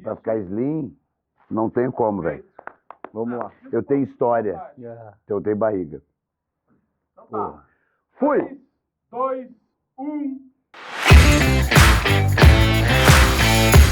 pra ficar slim, não tem como, velho. Vamos lá. Eu tenho história. Eu tenho barriga. Então tá. Fui! 3, 2, 1.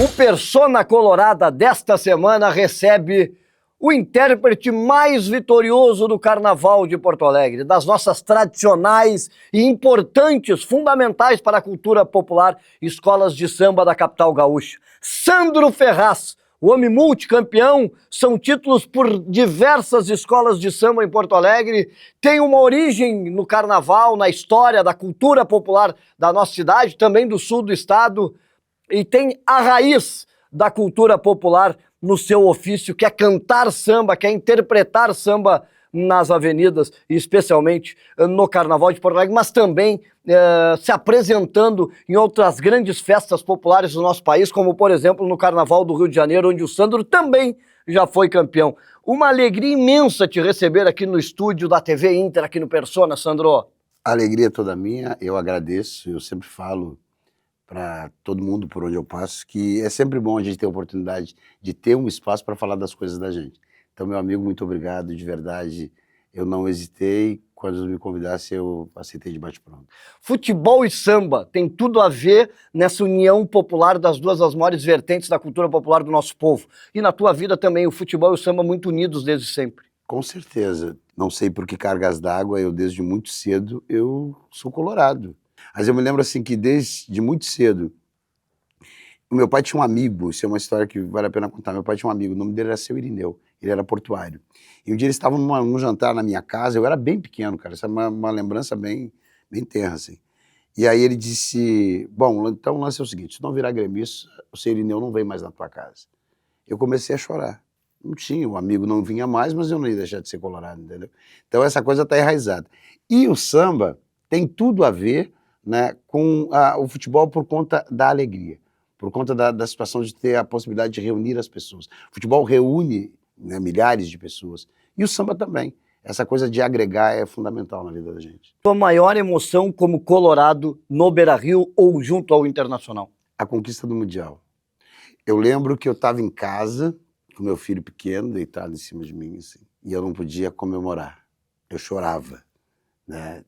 O Persona Colorada desta semana recebe o intérprete mais vitorioso do Carnaval de Porto Alegre, das nossas tradicionais e importantes, fundamentais para a cultura popular, escolas de samba da capital gaúcha. Sandro Ferraz, o homem multicampeão, são títulos por diversas escolas de samba em Porto Alegre, tem uma origem no Carnaval, na história da cultura popular da nossa cidade, também do sul do estado, e tem a raiz da cultura popular no seu ofício, que é cantar samba, que é interpretar samba nas avenidas, e especialmente no Carnaval de Porto Alegre, mas também se apresentando em outras grandes festas populares do nosso país, como, por exemplo, no Carnaval do Rio de Janeiro, onde o Sandro também já foi campeão. Uma alegria imensa te receber aqui no estúdio da TV Inter, aqui no Persona, Sandro. A alegria é toda minha, eu agradeço, eu sempre falo para todo mundo por onde eu passo, que é sempre bom a gente ter a oportunidade de ter um espaço para falar das coisas da gente. Então, meu amigo, muito obrigado, de verdade. Eu não hesitei, quando me convidasse, eu aceitei de bate-pronto. Futebol e samba tem tudo a ver nessa união popular das duas as maiores vertentes da cultura popular do nosso povo. E na tua vida também, o futebol e o samba muito unidos desde sempre. Com certeza. Não sei por que cargas d'água, eu desde muito cedo, eu sou colorado. Mas eu me lembro assim que desde muito cedo, o meu pai tinha um amigo, isso é uma história que vale a pena contar, meu pai tinha um amigo, o nome dele era Seu Irineu, ele era portuário. E um dia eles estavam num jantar na minha casa, eu era bem pequeno, cara, essa é uma lembrança bem tenra, assim. E aí ele disse, bom, então o lance é o seguinte, se não virar gremista, o Seu Irineu não vem mais na tua casa. Eu comecei a chorar. Não tinha, o amigo não vinha mais, mas eu não ia deixar de ser colorado, entendeu? Então essa coisa está enraizada. E o samba tem tudo a ver, né, com o futebol por conta da alegria, por conta da situação de ter a possibilidade de reunir as pessoas. O futebol reúne, né, milhares de pessoas, e o samba também. Essa coisa de agregar é fundamental na vida da gente. Tua maior emoção como colorado no Beira-Rio ou junto ao Internacional? A conquista do Mundial. Eu lembro que eu estava em casa, com meu filho pequeno, deitado em cima de mim, assim, e eu não podia comemorar. Eu chorava, né?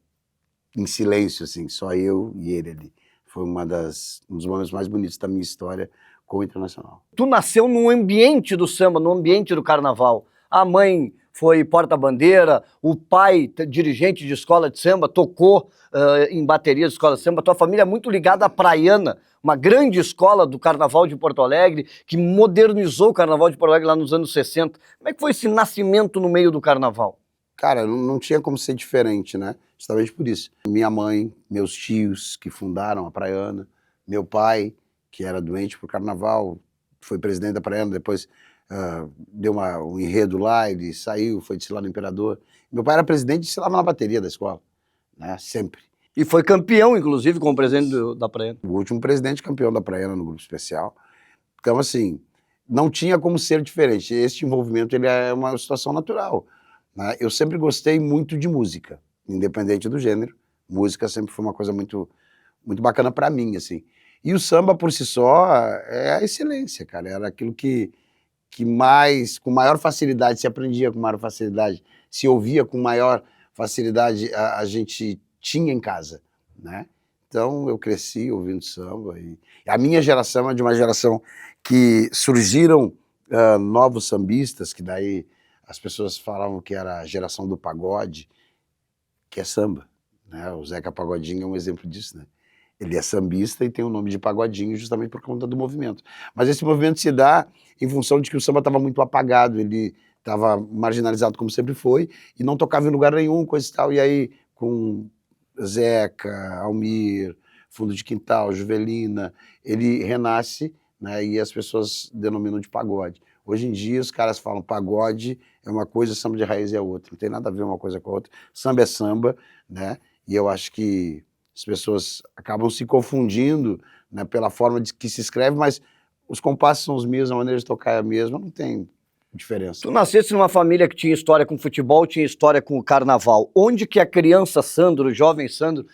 Em silêncio, assim, só eu e ele ali. Foi um dos momentos mais bonitos da minha história com o Internacional. Tu nasceu num ambiente do samba, num ambiente do carnaval. A mãe foi porta-bandeira, o pai, dirigente de escola de samba, tocou em bateria de escola de samba. Tua família é muito ligada à Praiana, uma grande escola do Carnaval de Porto Alegre, que modernizou o Carnaval de Porto Alegre lá nos anos 60. Como é que foi esse nascimento no meio do Carnaval? Cara, não tinha como ser diferente, né? Justamente por isso. Minha mãe, meus tios que fundaram a Praiana, meu pai, que era doente por Carnaval, foi presidente da Praiana, depois deu um enredo lá, ele saiu, foi desfilar no Imperador. Meu pai era presidente e desfilava na bateria da escola, né? Sempre. E foi campeão, inclusive, como presidente da Praiana. O último presidente campeão da Praiana no grupo especial. Então, assim, não tinha como ser diferente. Esse envolvimento ele é uma situação natural. Eu sempre gostei muito de música, independente do gênero. Música sempre foi uma coisa muito, muito bacana para mim, assim. E o samba, por si só, é a excelência, cara. Era aquilo que com maior facilidade se aprendia, com maior facilidade se ouvia, com maior facilidade a gente tinha em casa, né? Então eu cresci ouvindo samba. E a minha geração é de uma geração que surgiram novos sambistas, que daí as pessoas falavam que era a geração do pagode, que é samba, né? O Zeca Pagodinho é um exemplo disso, né? Ele é sambista e tem o nome de Pagodinho justamente por conta do movimento. Mas esse movimento se dá em função de que o samba estava muito apagado, ele estava marginalizado como sempre foi, e não tocava em lugar nenhum, coisa e tal. E aí, com Zeca, Almir, Fundo de Quintal, Juvelina, ele renasce, né? E as pessoas denominam de pagode. Hoje em dia os caras falam pagode é uma coisa, samba de raiz é outra. Não tem nada a ver uma coisa com a outra. Samba é samba, né? E eu acho que as pessoas acabam se confundindo, né, pela forma de que se escreve, mas os compassos são os mesmos, a maneira de tocar é a mesma, não tem diferença. Tu nasceste numa família que tinha história com futebol, tinha história com o carnaval. Onde que a criança Sandro, o jovem Sandro,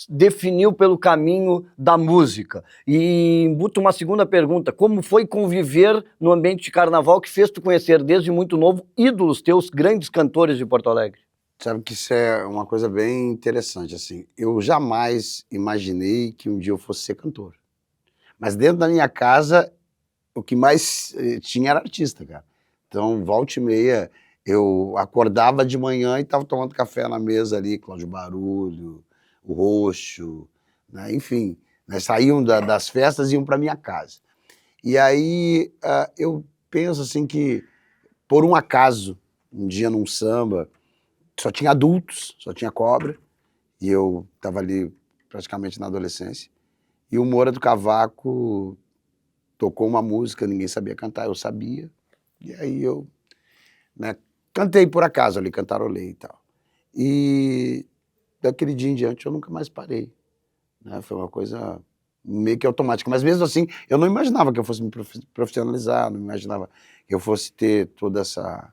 definiu pelo caminho da música. E embuto uma segunda pergunta: como foi conviver no ambiente de carnaval que fez tu conhecer desde muito novo ídolos teus, grandes cantores de Porto Alegre? Sabe que isso é uma coisa bem interessante, assim. Eu jamais imaginei que um dia eu fosse ser cantor. Mas dentro da minha casa, o que mais tinha era artista, cara. Então, volta e meia, eu acordava de manhã e estava tomando café na mesa ali, Cláudio Barulho, o Roxo, né? Enfim, né? Saíam das festas e iam para minha casa. E aí eu penso assim que, por um acaso, um dia num samba, só tinha adultos, só tinha cobra, e eu estava ali praticamente na adolescência, e o Moura do Cavaco tocou uma música, ninguém sabia cantar, eu sabia, e aí eu, né, cantei por acaso ali, cantarolei e tal. E daquele dia em diante eu nunca mais parei, né? Foi uma coisa meio que automática, mas mesmo assim eu não imaginava que eu fosse me profissionalizar, não imaginava que eu fosse ter toda essa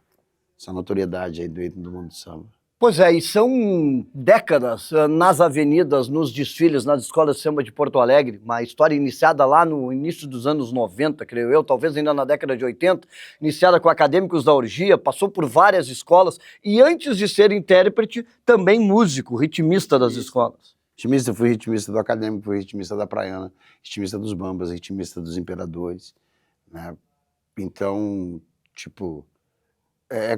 notoriedade aí dentro do mundo do samba. Pois é, e são décadas nas avenidas, nos desfiles, nas escolas de samba de Porto Alegre, uma história iniciada lá no início dos anos 90, creio eu, talvez ainda na década de 80, iniciada com acadêmicos da Orgia, passou por várias escolas e antes de ser intérprete, também músico, ritmista das escolas. Ritmista, fui ritmista do Acadêmico, fui ritmista da Praiana, ritmista dos Bambas, ritmista dos Imperadores, né? Então, tipo,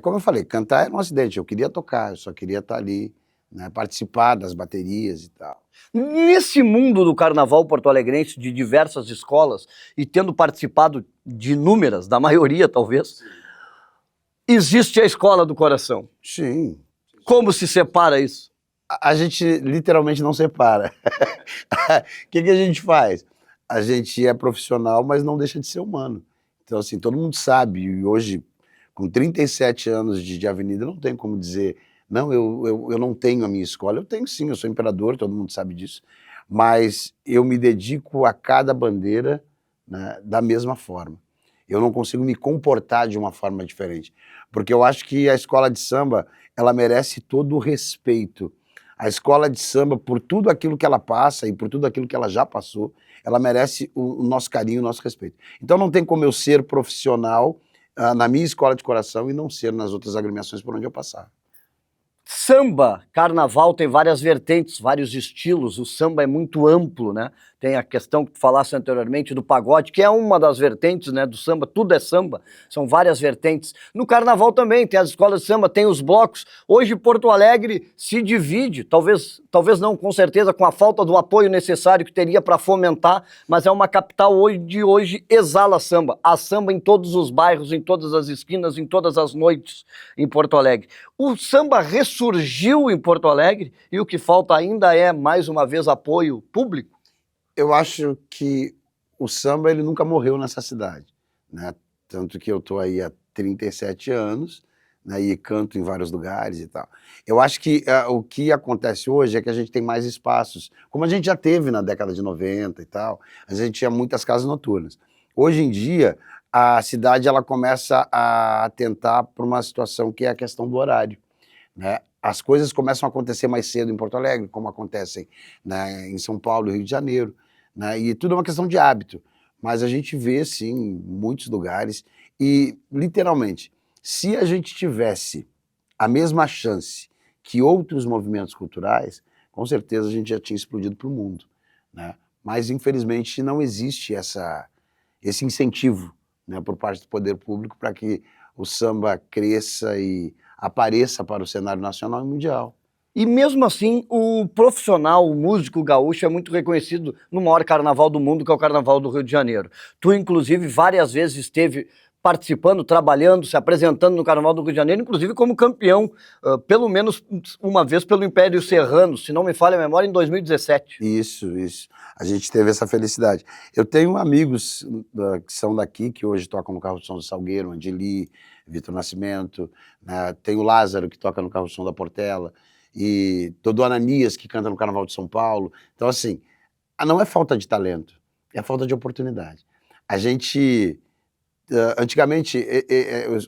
como eu falei, cantar era um acidente, eu queria tocar, eu só queria estar ali, né, participar das baterias e tal. Nesse mundo do carnaval porto-alegrense, de diversas escolas, e tendo participado de inúmeras, da maioria talvez, existe a escola do coração. Sim. Como se separa isso? A gente literalmente não separa. O que a gente faz? A gente é profissional, mas não deixa de ser humano. Então, assim, todo mundo sabe, e hoje, com 37 anos de avenida, não tem como dizer, não, eu não tenho a minha escola. Eu tenho sim, eu sou imperador, todo mundo sabe disso, mas eu me dedico a cada bandeira, né, da mesma forma. Eu não consigo me comportar de uma forma diferente, porque eu acho que a escola de samba, ela merece todo o respeito. A escola de samba, por tudo aquilo que ela passa e por tudo aquilo que ela já passou, ela merece o nosso carinho, o nosso respeito. Então não tem como eu ser profissional na minha escola de coração e não ser nas outras agremiações por onde eu passar. Samba, carnaval tem várias vertentes, vários estilos, o samba é muito amplo, né? Tem a questão que tu falasse anteriormente do pagode, que é uma das vertentes, né, do samba, tudo é samba, são várias vertentes. No carnaval também tem as escolas de samba, tem os blocos. Hoje Porto Alegre se divide, talvez não, com certeza, com a falta do apoio necessário que teria para fomentar, mas é uma capital hoje exala samba. Há samba em todos os bairros, em todas as esquinas, em todas as noites em Porto Alegre. O samba ressurgiu em Porto Alegre e o que falta ainda é, mais uma vez, apoio público? Eu acho que o samba ele nunca morreu nessa cidade, né? Tanto que eu estou aí há 37 anos, né, e canto em vários lugares e tal. Eu acho que o que acontece hoje é que a gente tem mais espaços, como a gente já teve na década de 90 e tal, a gente tinha muitas casas noturnas. Hoje em dia, a cidade ela começa a atentar para uma situação que é a questão do horário, né? As coisas começam a acontecer mais cedo em Porto Alegre, como acontecem, né, em São Paulo e Rio de Janeiro, né? E tudo é uma questão de hábito, mas a gente vê, sim, em muitos lugares, e, literalmente, se a gente tivesse a mesma chance que outros movimentos culturais, com certeza a gente já tinha explodido para o mundo, né? Mas, infelizmente, não existe esse incentivo, né, por parte do poder público para que o samba cresça e apareça para o cenário nacional e mundial. E mesmo assim, o profissional, o músico gaúcho é muito reconhecido no maior carnaval do mundo, que é o Carnaval do Rio de Janeiro. Tu, inclusive, várias vezes esteve participando, trabalhando, se apresentando no Carnaval do Rio de Janeiro, inclusive como campeão, pelo menos uma vez pelo Império Serrano, se não me falha a memória, em 2017. Isso. A gente teve essa felicidade. Eu tenho amigos que são daqui, que hoje tocam no Carro do Som do Salgueiro, Angeli, Vitor Nascimento, né? Tem o Lázaro, que toca no Carro do Som da Portela, e Dodô Ananias, que canta no Carnaval de São Paulo. Então, assim, não é falta de talento, é falta de oportunidade. A gente... antigamente,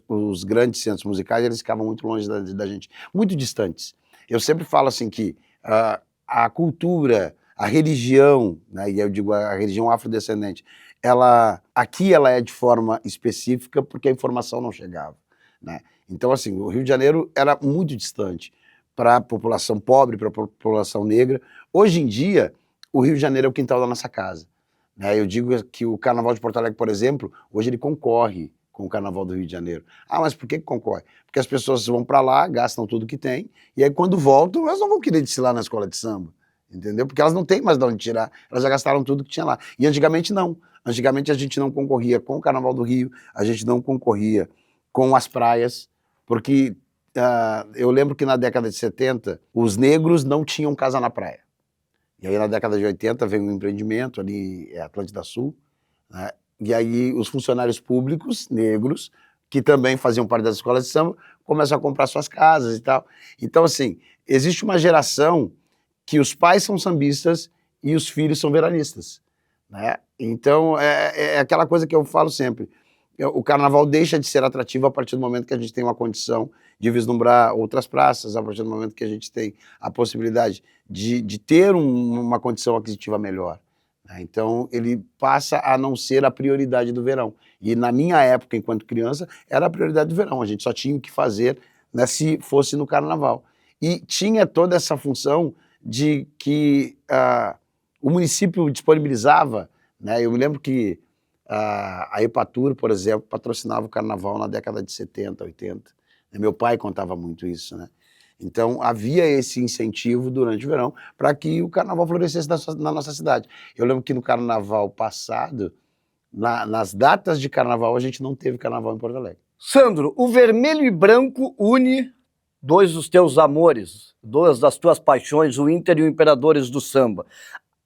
os grandes centros musicais, eles ficavam muito longe da gente, muito distantes. Eu sempre falo assim que a cultura, a religião, né, e eu digo a religião afrodescendente, aqui ela é de forma específica porque a informação não chegava, né? Então, assim, o Rio de Janeiro era muito distante para a população pobre, para a população negra. Hoje em dia, o Rio de Janeiro é o quintal da nossa casa, né? Eu digo que o Carnaval de Porto Alegre, por exemplo, hoje ele concorre com o Carnaval do Rio de Janeiro. Ah, mas por que concorre? Porque as pessoas vão para lá, gastam tudo que tem, e aí quando voltam, elas não vão querer desfilar na escola de samba, entendeu? Porque elas não têm mais de onde tirar, elas já gastaram tudo que tinha lá. E antigamente não. Antigamente a gente não concorria com o Carnaval do Rio, a gente não concorria com as praias, porque eu lembro que na década de 70, os negros não tinham casa na praia. E aí na década de 80 veio um empreendimento ali, Atlântida Sul, né? E aí os funcionários públicos negros, que também faziam parte das escolas de samba, começam a comprar suas casas e tal. Então, assim, existe uma geração que os pais são sambistas e os filhos são veranistas, né? Então, é aquela coisa que eu falo sempre. O carnaval deixa de ser atrativo a partir do momento que a gente tem uma condição de vislumbrar outras praças, a partir do momento que a gente tem a possibilidade de ter uma condição aquisitiva melhor, né? Então, ele passa a não ser a prioridade do verão. E na minha época, enquanto criança, era a prioridade do verão. A gente só tinha o que fazer, né, se fosse no carnaval. E tinha toda essa função de que o município disponibilizava, né? Eu me lembro que a Epatur, por exemplo, patrocinava o carnaval na década de 70, 80. Meu pai contava muito isso, né? Então, havia esse incentivo durante o verão para que o carnaval florescesse na nossa cidade. Eu lembro que no carnaval passado, nas datas de carnaval, a gente não teve carnaval em Porto Alegre. Sandro, o vermelho e branco une dois dos teus amores, duas das tuas paixões, o Inter e o Imperadores do Samba.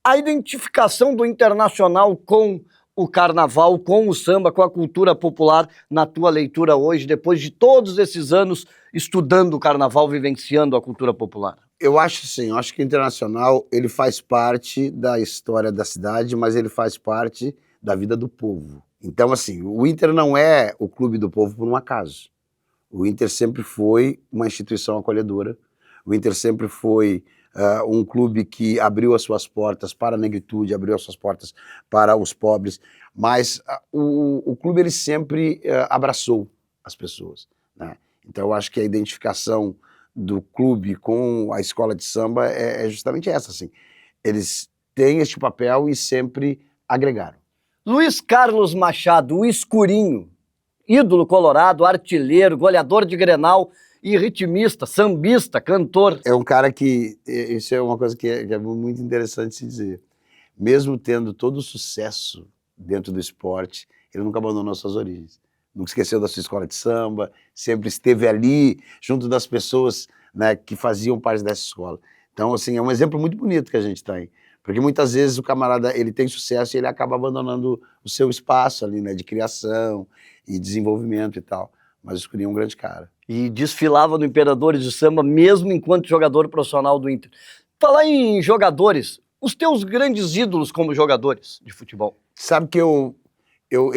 A identificação do Internacional com o carnaval, com o samba, com a cultura popular, na tua leitura hoje, depois de todos esses anos estudando o carnaval, vivenciando a cultura popular? Eu acho sim, eu acho que o Internacional, ele faz parte da história da cidade, mas ele faz parte da vida do povo. Então, assim, o Inter não é o clube do povo por um acaso. O Inter sempre foi uma instituição acolhedora, o Inter sempre foi um clube que abriu as suas portas para a negritude, abriu as suas portas para os pobres, mas o clube ele sempre abraçou as pessoas, né? Então eu acho que a identificação do clube com a escola de samba é justamente essa, assim. Eles têm este papel e sempre agregaram. Luiz Carlos Machado, o Escurinho, ídolo colorado, artilheiro, goleador de Grenal e ritmista, sambista, cantor. É um cara que, isso é uma coisa que é muito interessante se dizer, mesmo tendo todo o sucesso dentro do esporte, ele nunca abandonou suas origens, nunca esqueceu da sua escola de samba, sempre esteve ali, junto das pessoas, né, que faziam parte dessa escola. Então, assim, é um exemplo muito bonito que a gente tem, porque muitas vezes o camarada, ele tem sucesso e ele acaba abandonando o seu espaço ali, né, de criação e desenvolvimento e tal, mas o Escurinho é um grande cara. E desfilava no Imperadores de Samba, mesmo enquanto jogador profissional do Inter. Falar em jogadores, os teus grandes ídolos como jogadores de futebol. Sabe que eu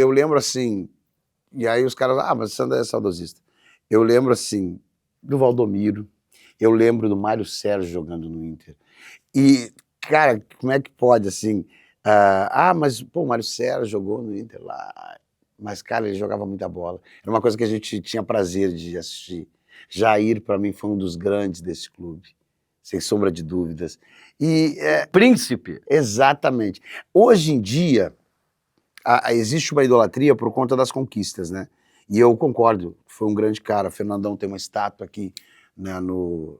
lembro assim, e aí os caras, mas o Sandro é saudosista. Eu lembro assim, do Valdomiro, eu lembro do Mário Sérgio jogando no Inter. E, cara, como é que pode assim? Mas pô, o Mário Sérgio jogou no Inter lá. Mas, cara, ele jogava muita bola. Era uma coisa que a gente tinha prazer de assistir. Jair, para mim, foi um dos grandes desse clube, sem sombra de dúvidas. E Príncipe. Exatamente. Hoje em dia, existe uma idolatria por conta das conquistas, né? E eu concordo, foi um grande cara. Fernandão tem uma estátua aqui, né, no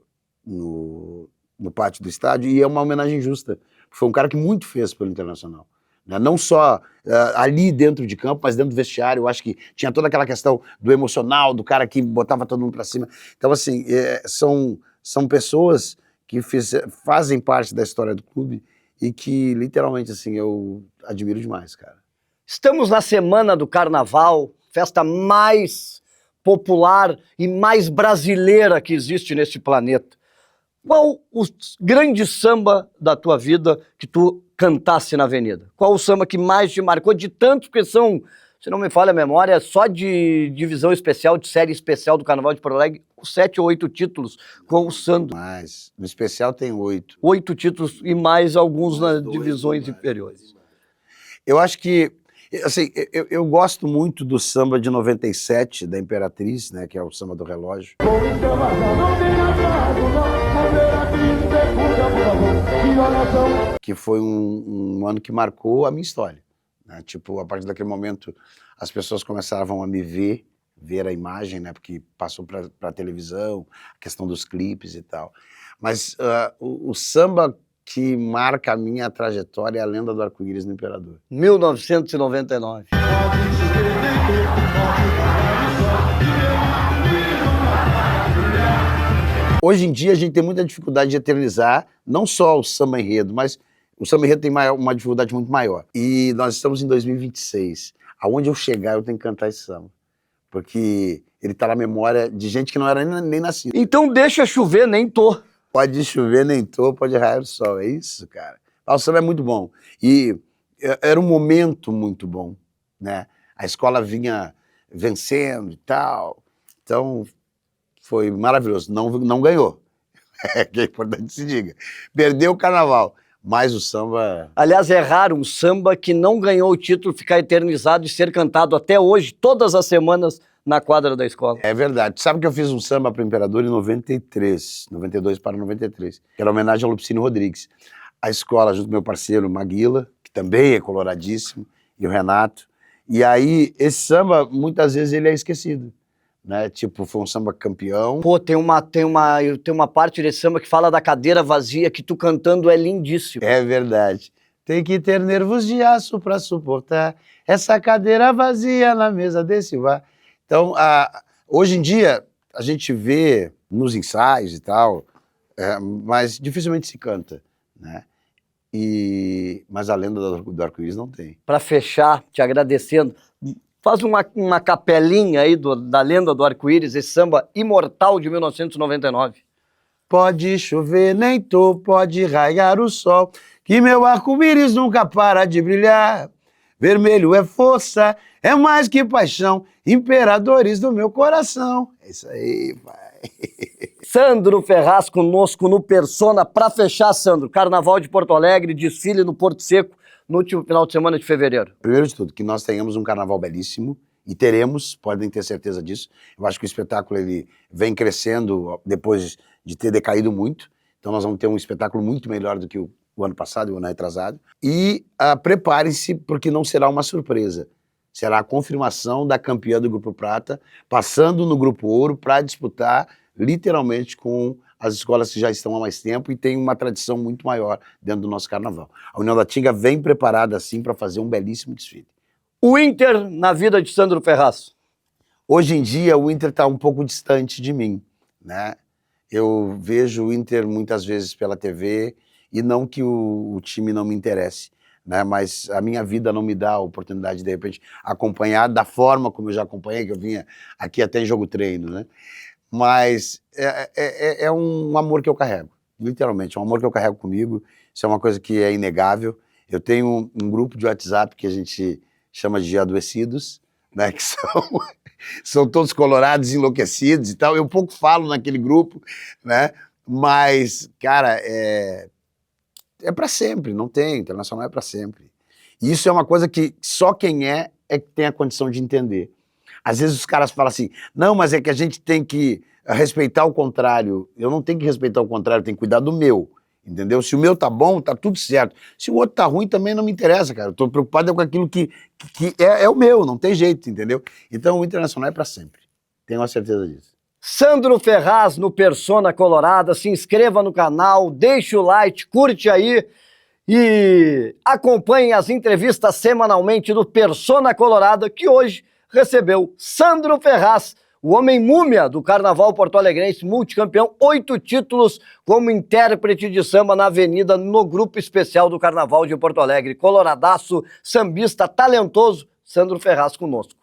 pátio do estádio, e é uma homenagem justa. Foi um cara que muito fez pelo Internacional. Não só ali dentro de campo, mas dentro do vestiário. Eu acho que tinha toda aquela questão do emocional, do cara que botava todo mundo pra cima. Então, assim, são pessoas que fazem parte da história do clube e que, literalmente, assim, eu admiro demais, cara. Estamos na semana do Carnaval, festa mais popular e mais brasileira que existe neste planeta. Qual o grande samba da tua vida que tu cantasse na avenida? Qual o samba que mais te marcou? De tanto que são se não me falha a memória, só de divisão especial, de série especial do Carnaval de Porto Alegre, 7 ou 8 títulos com o Sandro. Mas no especial tem 8. 8 títulos e mais alguns nas dois, divisões mais, inferiores. Eu acho que, assim, eu gosto muito do samba de 97, da Imperatriz, né, que é o samba do relógio. Que foi um ano que marcou a minha história. Né? Tipo, a partir daquele momento, as pessoas começavam a me ver a imagem, né, porque passou para a televisão, a questão dos clipes e tal. Mas o samba que marca a minha trajetória é a Lenda do Arco-Íris no Imperador. 1999. Hoje em dia a gente tem muita dificuldade de eternizar não só o samba enredo, mas o samba enredo tem uma dificuldade muito maior. E nós estamos em 2026. Aonde eu chegar eu tenho que cantar esse samba. Porque ele está na memória de gente que não era nem nascida. Então deixa chover, nem tô. Pode chover, nem tô, pode raiar o sol. É isso, cara. O samba é muito bom. E era um momento muito bom, né? A escola vinha vencendo e tal. Então, foi maravilhoso. Não ganhou. Que é importante que se diga. Perdeu o carnaval. Mas o samba... Aliás, é raro um samba que não ganhou o título ficar eternizado e ser cantado até hoje, todas as semanas, na quadra da escola. É verdade. Sabe que eu fiz um samba para o Imperador em 93, 92 para 93, que era homenagem ao Lupicínio Rodrigues. A escola, junto com meu parceiro Maguila, que também é coloradíssimo, e o Renato. E aí, esse samba, muitas vezes, ele é esquecido. Né? Tipo, foi um samba campeão. Pô, tem uma parte desse samba que fala da cadeira vazia, que tu cantando é lindíssimo. É verdade. Tem que ter nervos de aço para suportar essa cadeira vazia na mesa desse bar. Então, hoje em dia, a gente vê nos ensaios e tal, mas dificilmente se canta, né? Mas a Lenda do Arco-Íris não tem. Para fechar, te agradecendo, faz uma capelinha aí da Lenda do Arco-Íris, esse samba imortal de 1999. Pode chover, nem tô, pode raiar o sol, que meu arco-íris nunca para de brilhar. Vermelho é força, é mais que paixão, imperadores do meu coração. É isso aí, pai. Sandro Ferraz conosco no Persona. Para fechar, Sandro, Carnaval de Porto Alegre, desfile no Porto Seco, no último final de semana de fevereiro. Primeiro de tudo, que nós tenhamos um carnaval belíssimo, e teremos, podem ter certeza disso. Eu acho que o espetáculo ele vem crescendo depois de ter decaído muito, então nós vamos ter um espetáculo muito melhor do que o ano passado e o ano retrasado. E prepare-se, porque não será uma surpresa. Será a confirmação da campeã do Grupo Prata, passando no Grupo Ouro para disputar literalmente com as escolas que já estão há mais tempo e tem uma tradição muito maior dentro do nosso carnaval. A União da Tinga vem preparada assim para fazer um belíssimo desfile. O Inter na vida de Sandro Ferraz. Hoje em dia o Inter está um pouco distante de mim, né? Eu vejo o Inter muitas vezes pela TV e não que o time não me interesse, né? Mas a minha vida não me dá a oportunidade de repente acompanhar da forma como eu já acompanhei, que eu vinha aqui até em jogo treino, né? Mas é um amor que eu carrego, literalmente, é um amor que eu carrego comigo, isso é uma coisa que é inegável. Eu tenho um grupo de WhatsApp que a gente chama de adoecidos, né, que são todos colorados, enlouquecidos e tal. Eu pouco falo naquele grupo, né, mas, cara, é para sempre, não tem, Internacional é para sempre. E isso é uma coisa que só quem é que tem a condição de entender. Às vezes os caras falam assim, não, mas é que a gente tem que respeitar o contrário. Eu não tenho que respeitar o contrário, eu tenho que cuidar do meu, entendeu? Se o meu tá bom, tá tudo certo. Se o outro tá ruim, também não me interessa, cara. Eu tô preocupado com aquilo que é o meu, não tem jeito, entendeu? Então o Internacional é para sempre. Tenho a certeza disso. Sandro Ferraz no Persona Colorada, se inscreva no canal, deixe o like, curte aí e acompanhe as entrevistas semanalmente do Persona Colorada, que hoje recebeu Sandro Ferraz, o homem múmia do Carnaval porto-alegrense, multicampeão, 8 títulos como intérprete de samba na Avenida, no grupo especial do Carnaval de Porto Alegre. Coloradaço, sambista talentoso, Sandro Ferraz conosco.